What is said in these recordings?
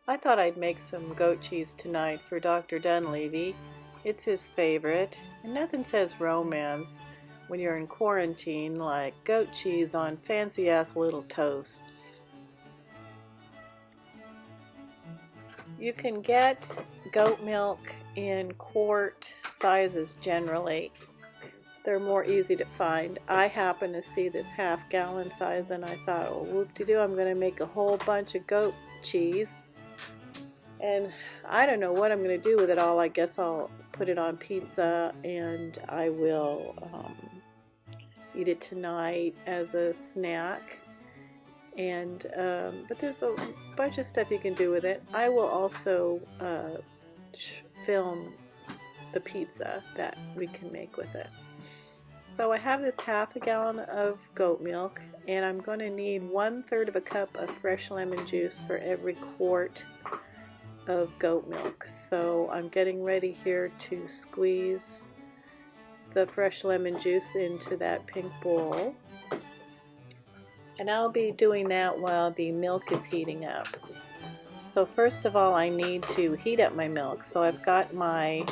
I thought I'd make some goat cheese tonight for Dr. Dunleavy. It's his favorite, and nothing says romance when you're in quarantine like goat cheese on fancy-ass little toasts. You can get goat milk in quart sizes generally. They're more easy to find. I happen to see this half-gallon size and I thought, oh, whoop-de-doo, I'm going to make a whole bunch of goat cheese. And I don't know what I'm going to do with it all. I guess I'll put it on pizza and I will eat it tonight as a snack. And but there's a bunch of stuff you can do with it. I will also film the pizza that we can make with it. So I have this half a gallon of goat milk, and I'm going to need 1/3 of a cup of fresh lemon juice for every quart of goat milk. So I'm getting ready here to squeeze the fresh lemon juice into that pink bowl. And I'll be doing that while the milk is heating up. So first of all, I need to heat up my milk. So I've got my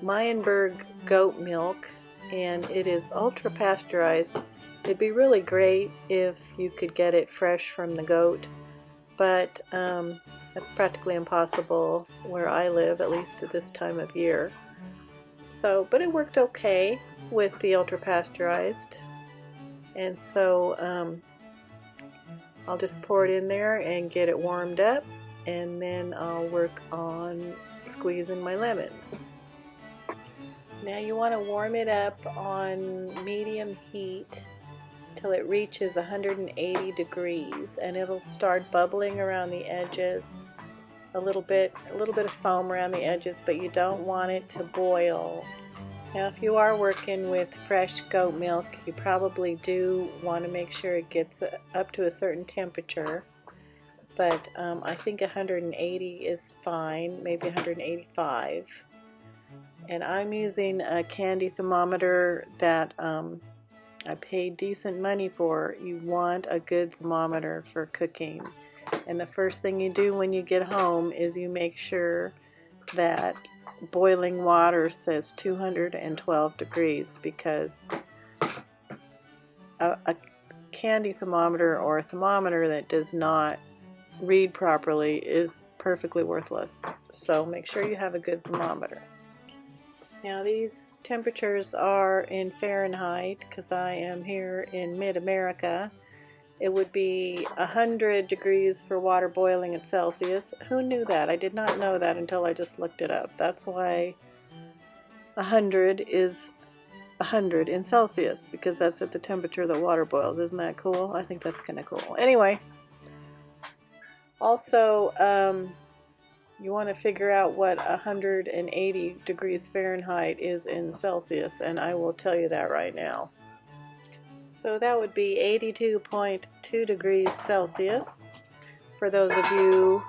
Meyenberg goat milk, and it is ultra pasteurized. It'd be really great if you could get it fresh from the goat, but that's practically impossible where I live, at least at this time of year. So, but it worked okay with the ultra pasteurized, and so I'll just pour it in there and get it warmed up, and then I'll work on squeezing my lemons. Now you want to warm it up on medium heat till it reaches 180 degrees, and it'll start bubbling around the edges, a little bit of foam around the edges, but you don't want it to boil. Now if you are working with fresh goat milk, you probably do want to make sure it gets up to a certain temperature, but I think 180 is fine, maybe 185. And I'm using a candy thermometer that I paid decent money for. You want a good thermometer for cooking. And the first thing you do when you get home is you make sure that boiling water says 212 degrees, because a candy thermometer or a thermometer that does not read properly is perfectly worthless. So make sure you have a good thermometer. Now these temperatures are in Fahrenheit because I am here in mid-America. It would be 100 degrees for water boiling at Celsius. Who knew that? I did not know that until I just looked it up. That's why 100 is 100 in Celsius, because that's at the temperature that water boils. Isn't that cool? I think that's kind of cool. Anyway, also you want to figure out what 180 degrees Fahrenheit is in Celsius, and I will tell you that right now. So that would be 82.2 degrees Celsius for those of you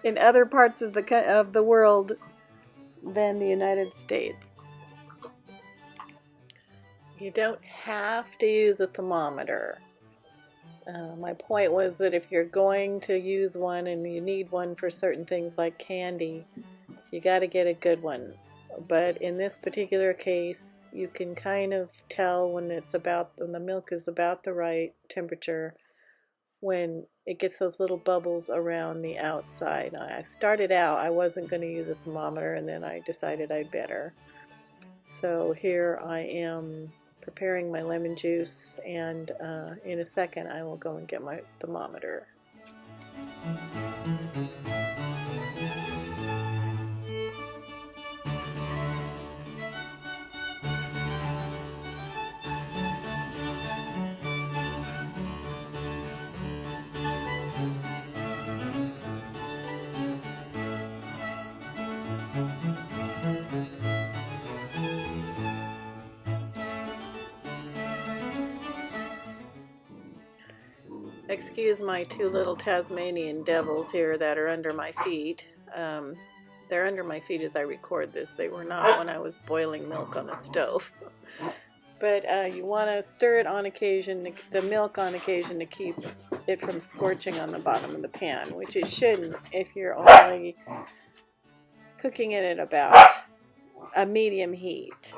in other parts of the world than the United States. You don't have to use a thermometer. My point was that if you're going to use one and you need one for certain things like candy, you got to get a good one. But in this particular case, you can kind of tell when the milk is about the right temperature when it gets those little bubbles around the outside. I started out, I wasn't going to use a thermometer, and then I decided I'd better. So here I am preparing my lemon juice, and in a second I will go and get my thermometer. Excuse my two little Tasmanian devils here that are under my feet. They're under my feet as I record this. They were not when I was boiling milk on the stove. But you want to stir it on occasion, the milk on occasion, to keep it from scorching on the bottom of the pan, which it shouldn't if you're only cooking it at about a medium heat.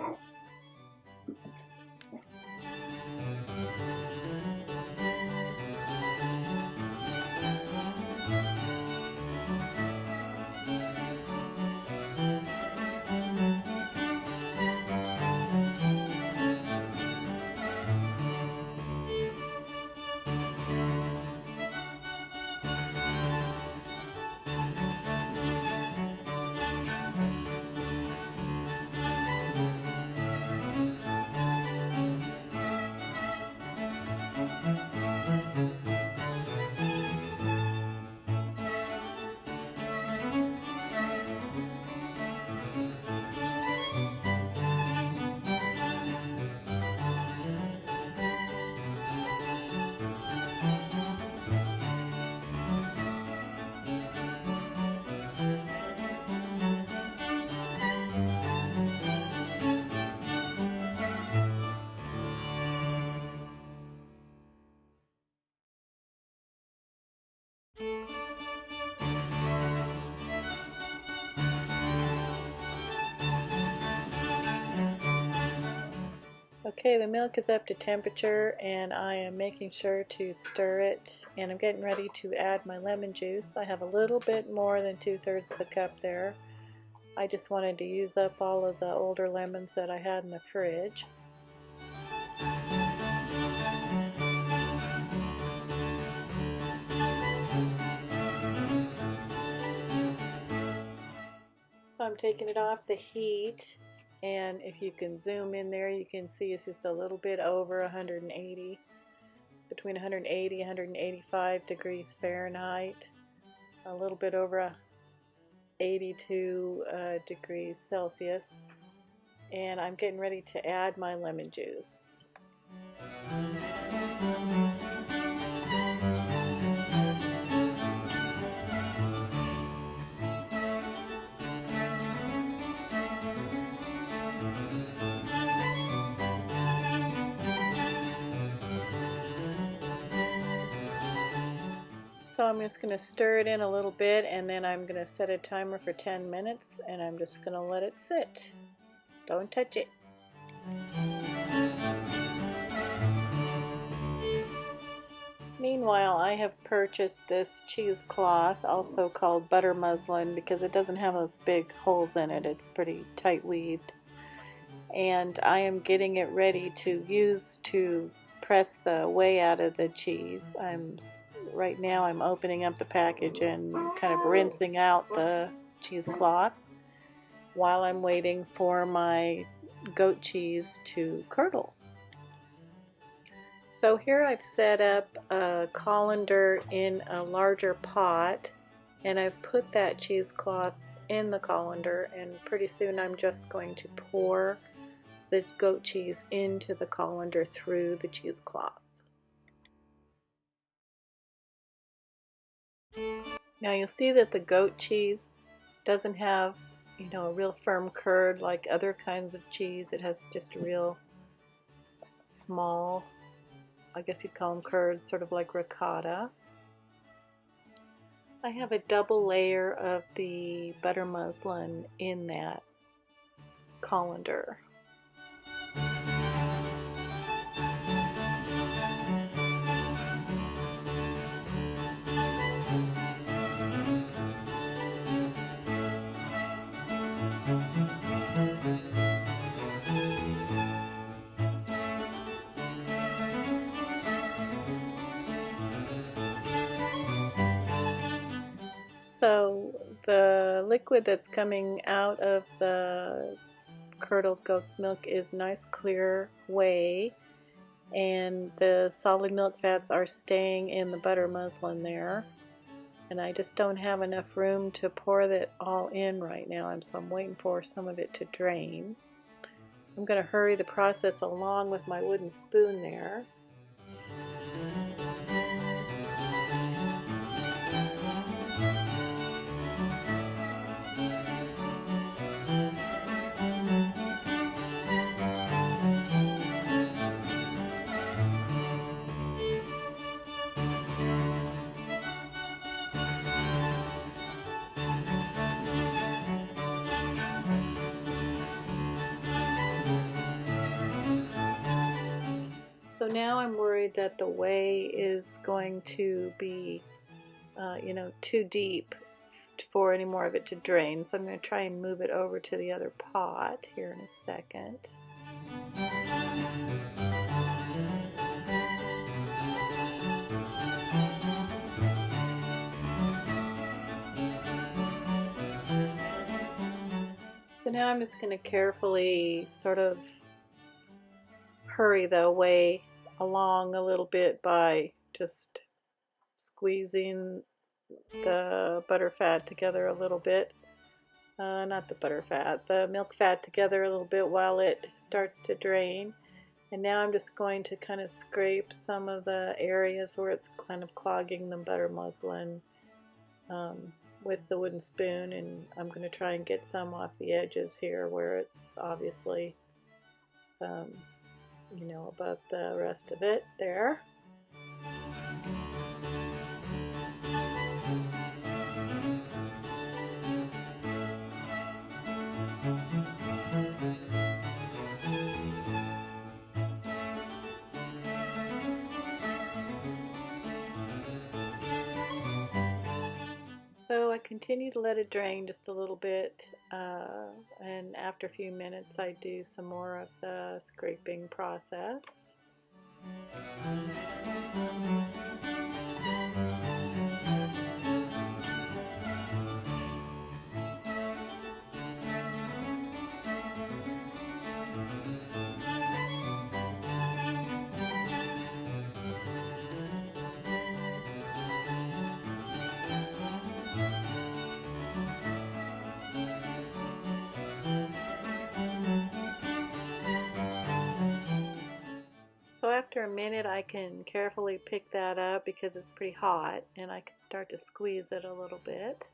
Okay, the milk is up to temperature and I am making sure to stir it, and I'm getting ready to add my lemon juice. I have a little bit more than 2/3 of a cup there. I just wanted to use up all of the older lemons that I had in the fridge. So I'm taking it off the heat, and if you can zoom in there, you can see it's just a little bit over 180. It's between 180 and 185 degrees Fahrenheit, a little bit over 82 degrees Celsius. And I'm getting ready to add my lemon juice. So I'm just going to stir it in a little bit, and then I'm going to set a timer for 10 minutes, and I'm just going to let it sit. Don't touch it. Meanwhile, I have purchased this cheesecloth, also called butter muslin, because it doesn't have those big holes in it. It's pretty tight weaved. And I am getting it ready to use to press the whey out of the cheese. Right now I'm opening up the package and kind of rinsing out the cheesecloth while I'm waiting for my goat cheese to curdle. So here I've set up a colander in a larger pot, and I've put that cheesecloth in the colander, and pretty soon I'm just going to pour the goat cheese into the colander through the cheesecloth. Now you'll see that the goat cheese doesn't have, a real firm curd like other kinds of cheese. It has just a real small, I guess you'd call them curds, sort of like ricotta. I have a double layer of the butter muslin in that colander. So the liquid that's coming out of the curdled goat's milk is nice clear whey, and the solid milk fats are staying in the butter muslin there. And I just don't have enough room to pour that all in right now, so I'm waiting for some of it to drain. I'm going to hurry the process along with my wooden spoon there. So now I'm worried that the whey is going to be, too deep for any more of it to drain. So I'm going to try and move it over to the other pot here in a second. So now I'm just going to carefully sort of hurry the whey along a little bit by just squeezing the butter fat together a little bit. Not the butter fat, the milk fat together a little bit while it starts to drain. And now I'm just going to kind of scrape some of the areas where it's kind of clogging the butter muslin with the wooden spoon, and I'm going to try and get some off the edges here where it's obviously above the rest of it there. So I continue to let it drain just a little bit, and after a few minutes I do some more of the scraping process. So after a minute I can carefully pick that up because it's pretty hot, and I can start to squeeze it a little bit.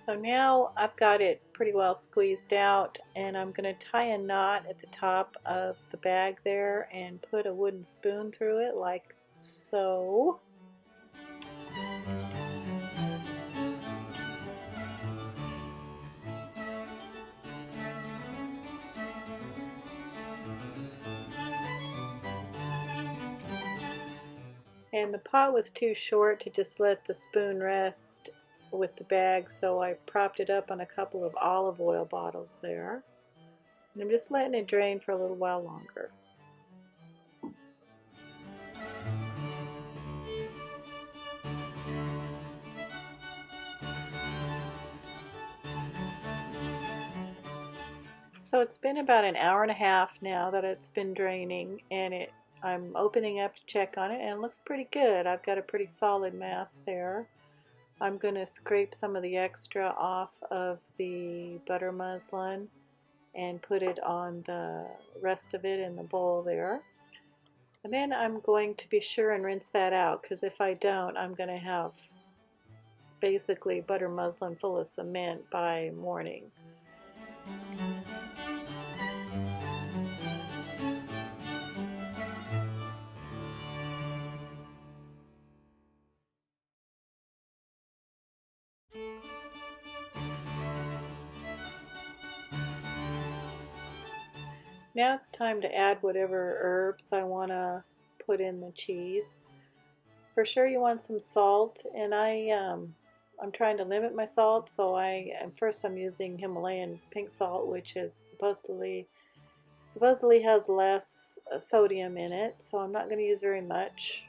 So now I've got it pretty well squeezed out, and I'm going to tie a knot at the top of the bag there and put a wooden spoon through it like so. And the pot was too short to just let the spoon rest with the bag, so I propped it up on a couple of olive oil bottles there. And I'm just letting it drain for a little while longer. So it's been about an hour and a half now that it's been draining, and I'm opening up to check on it, and it looks pretty good. I've got a pretty solid mass there. I'm going to scrape some of the extra off of the butter muslin and put it on the rest of it in the bowl there. And then I'm going to be sure and rinse that out, because if I don't, I'm going to have basically butter muslin full of cement by morning. Now it's time to add whatever herbs I want to put in the cheese. For sure you want some salt, and I'm trying to limit my salt, so first I'm using Himalayan pink salt, which is supposedly has less sodium in it, so I'm not going to use very much.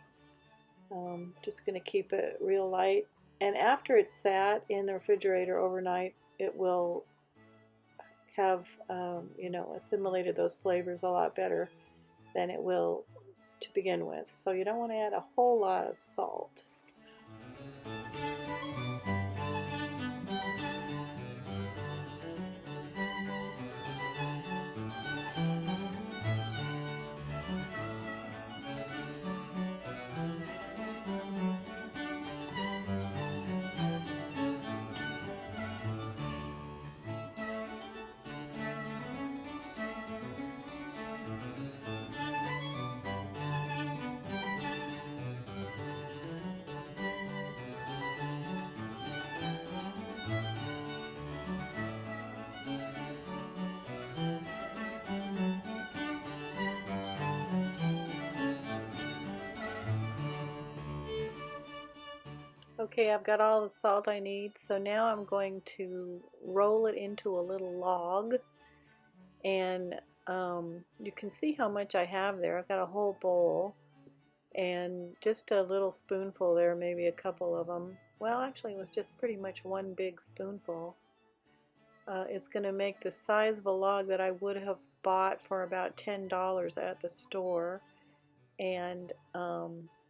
Just going to keep it real light. And after it's sat in the refrigerator overnight, it will have assimilated those flavors a lot better than it will to begin with. So you don't want to add a whole lot of salt. Okay, I've got all the salt I need, so now I'm going to roll it into a little log, and you can see how much I have there. I've got a whole bowl, and just a little spoonful there, maybe a couple of them. Well, actually it was just pretty much one big spoonful. It's going to make the size of a log that I would have bought for about $10 at the store, and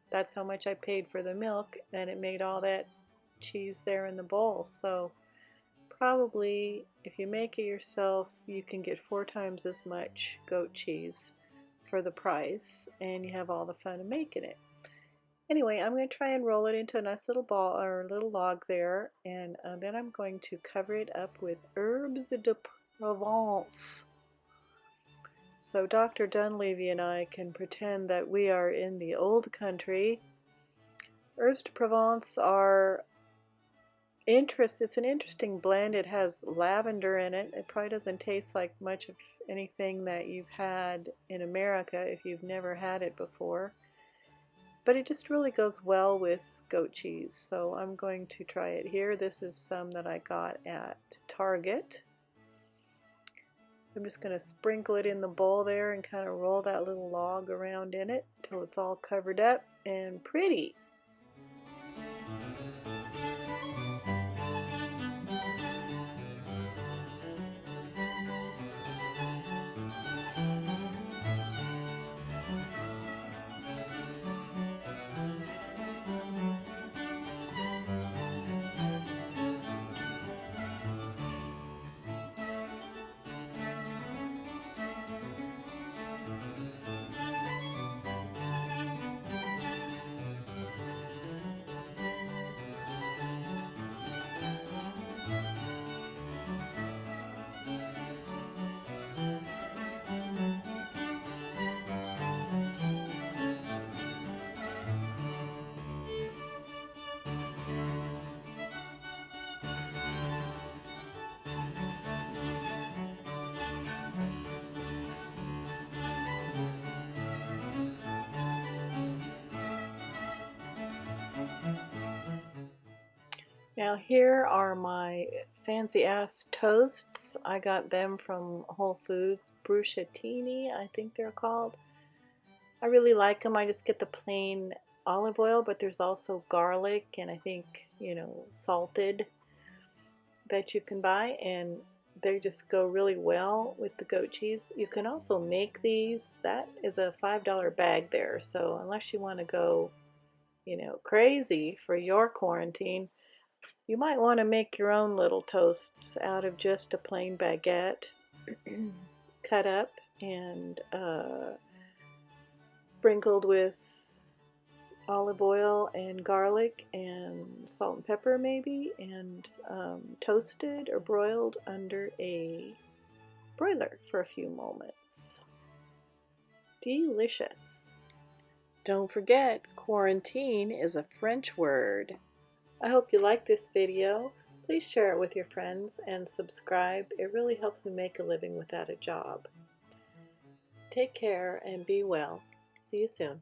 that's how much I paid for the milk, and it made all that cheese there in the bowl. So probably if you make it yourself, you can get 4 times as much goat cheese for the price, and you have all the fun of making it. Anyway, I'm going to try and roll it into a nice little ball or little log there, and then I'm going to cover it up with herbes de Provence. So Dr. Dunleavy and I can pretend that we are in the old country. Herbes de Provence are it's an interesting blend. It has lavender in it. It probably doesn't taste like much of anything that you've had in America if you've never had it before. But it just really goes well with goat cheese. So I'm going to try it here. This is some that I got at Target. So I'm just going to sprinkle it in the bowl there and kind of roll that little log around in it until it's all covered up and pretty. Now here are my fancy ass toasts. I got them from Whole Foods, bruschettinis, I think they're called. I really like them. I just get the plain olive oil, but there's also garlic and I think, salted that you can buy, and they just go really well with the goat cheese. You can also make these. That is a $5 bag there, so unless you want to go, crazy for your quarantine, you might want to make your own little toasts out of just a plain baguette, cut up and sprinkled with olive oil and garlic and salt and pepper maybe, and toasted or broiled under a broiler for a few moments. Delicious. Don't forget, quarantine is a French word. I hope you like this video. Please share it with your friends and subscribe. It really helps me make a living without a job. Take care and be well. See you soon.